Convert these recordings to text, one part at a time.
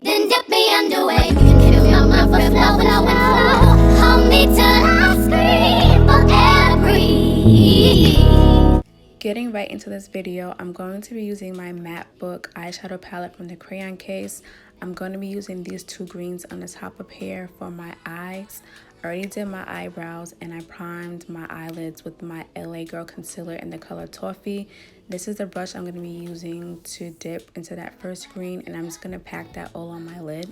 Then dip me underway. You can kill my mind for flow. Hold me till I scream for every. Getting right into this video, I'm going to be using my matte book eyeshadow palette from the crayon case. I'm going to be using these two greens on the top of here for my eyes. I already did my eyebrows and I primed my eyelids with my LA Girl concealer in the color Toffee. This is the brush I'm going to be using to dip into that first green, and I'm just going to pack that all on my lid.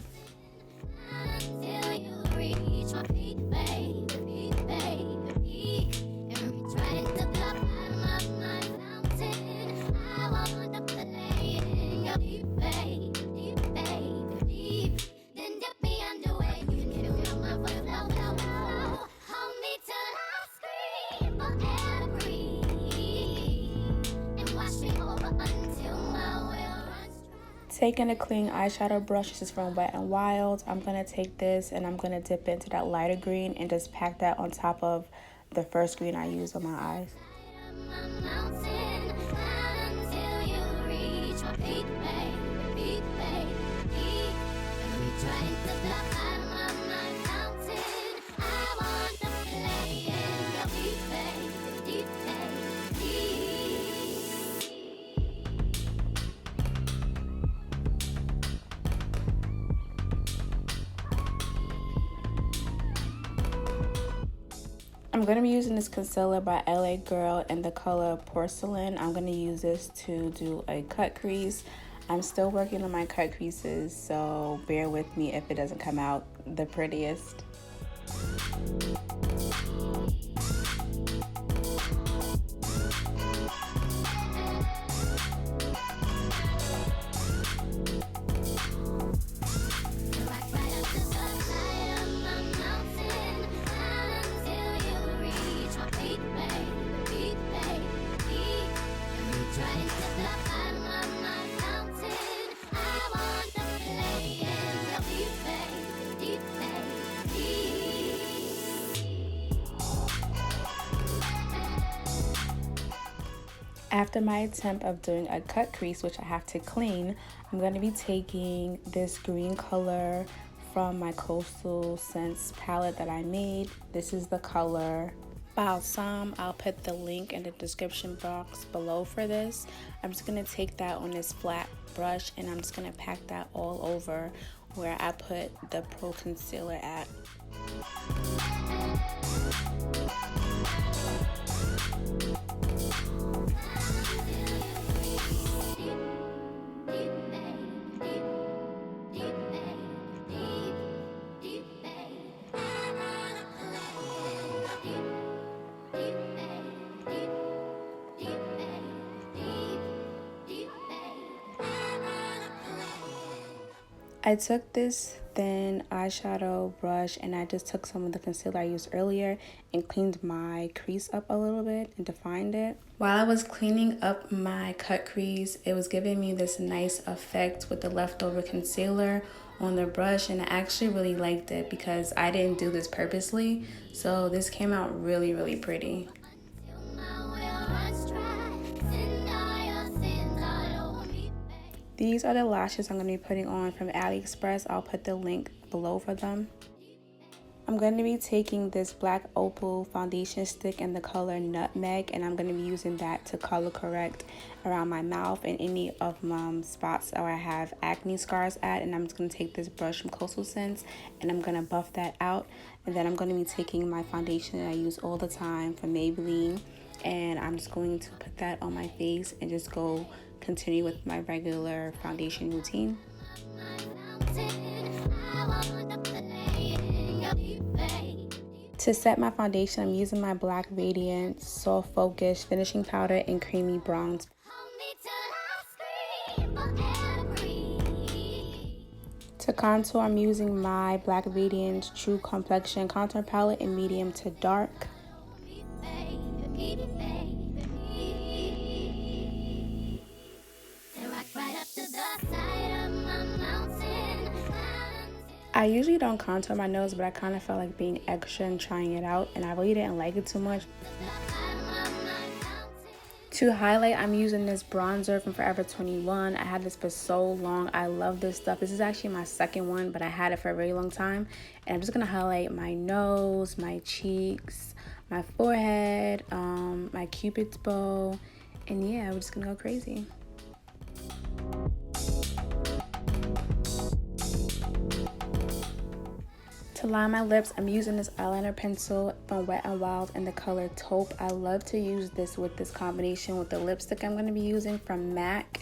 Until you reach my peak, baby, peak, baby, peak. And reach right into the bottom of my fountain. I want to play in your deep, baby, deep, baby, deep. Then dip me underway. You can kill my mind for flow. Hold me till I scream for every. And wash me over until my will runs dry. Taking a clean eyeshadow brush, this is from Wet n Wild. I'm going to take this and I'm going to dip into that lighter green and just pack that on top of the first green I used on my eyes. My mountain until you reach my peak, baby, peak, baby, peak. And reach right into the bottom of my fountain. I want to play in your deep, baby, deep, baby, deep. I'm going to be using this concealer by LA Girl in the color Porcelain. I'm going to use this to do a cut crease. I'm still working on my cut creases, so bear with me if it doesn't come out the prettiest. After my attempt of doing a cut crease, which I have to clean, I'm going to be taking this green color from my Coastal Scents palette that I made. This is the color Balsam. I'll put the link in the description box below for this. I'm just going to take that on this flat brush and I'm just going to pack that all over where I put the Pro Concealer at. I took this thin eyeshadow brush and I just took some of the concealer I used earlier and cleaned my crease up a little bit and defined it. While I was cleaning up my cut crease, it was giving me this nice effect with the leftover concealer on the brush, and I actually really liked it because I didn't do this purposely, so this came out really, really pretty. These are the lashes I'm going to be putting on from AliExpress. I'll put the link below for them. I'm going to be taking this black opal foundation stick in the color Nutmeg, and I'm going to be using that to color correct around my mouth and any of my spots where I have acne scars at. And I'm just going to take this brush from Coastal Scents and I'm going to buff that out. And then I'm going to be taking my foundation that I use all the time from Maybelline, and I'm just going to put that on my face and just continue with my regular foundation routine. To set my foundation, I'm using my Black Radiant Soft Focus Finishing Powder in Creamy Bronze. To contour, I'm using my Black Radiant True Complexion Contour Palette in medium to dark. I usually don't contour my nose, but I kind of felt like being extra and trying it out, and I really didn't like it too much. To highlight, I'm using this bronzer from Forever 21. I had this for so long. I love this stuff. This is actually my second one, but I had it for a very long time. And I'm just going to highlight my nose, my cheeks, my forehead, my cupid's bow. And yeah, we're just going to go crazy. To line my lips, I'm using this eyeliner pencil from Wet n Wild in the color Taupe. I love to use this with this combination with the lipstick I'm going to be using from MAC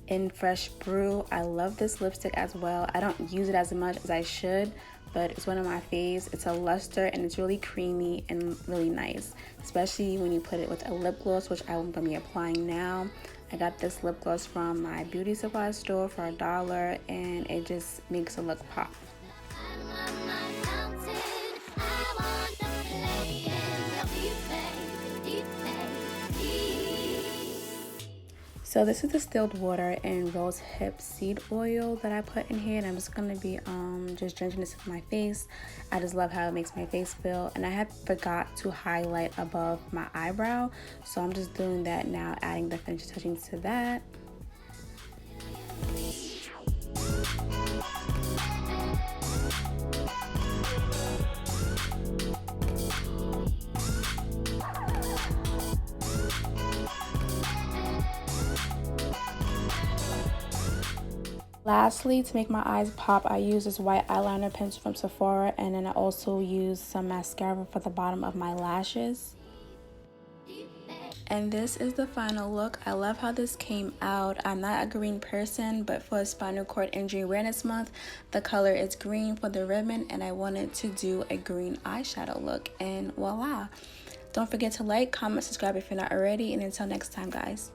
in Fresh Brew. I love this lipstick as well. I don't use it as much as I should, but it's one of my faves. It's a luster and it's really creamy and really nice, especially when you put it with a lip gloss, which I'm going to be applying now. I got this lip gloss from my beauty supply store for $1, and it just makes it look pop. So this is distilled water and rose hip seed oil that I put in here, and I'm just going to be just drenching this into my face. I just love how it makes my face feel, and I had forgot to highlight above my eyebrow, so I'm just doing that now, adding the finish touchings to that. Lastly, to make my eyes pop, I use this white eyeliner pencil from Sephora, and then I also use some mascara for the bottom of my lashes. And this is the final look. I love how this came out. I'm not a green person, but for Spinal Cord Injury Awareness Month, the color is green for the ribbon, and I wanted to do a green eyeshadow look, and voila. Don't forget to like, comment, subscribe if you're not already, and until next time, guys.